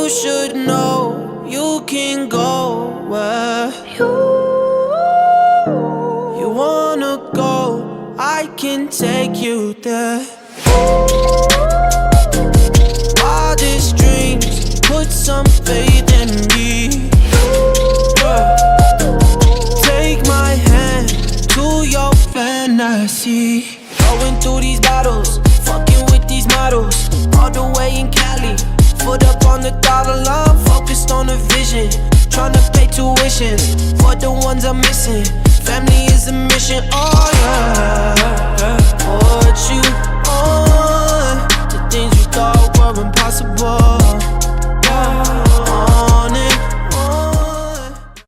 You should know you can go where you wanna go. I can take you there. Wildest dreams, put some faith in me. Take my hand to your fantasy. Going through these battles, fucking with these models. All the way in Cali, foot up on the dollar line, focused on the vision. Tryna pay tuition for the ones I'm missing. Family is a mission, oh yeah. Put you on to things you thought were impossible, yeah.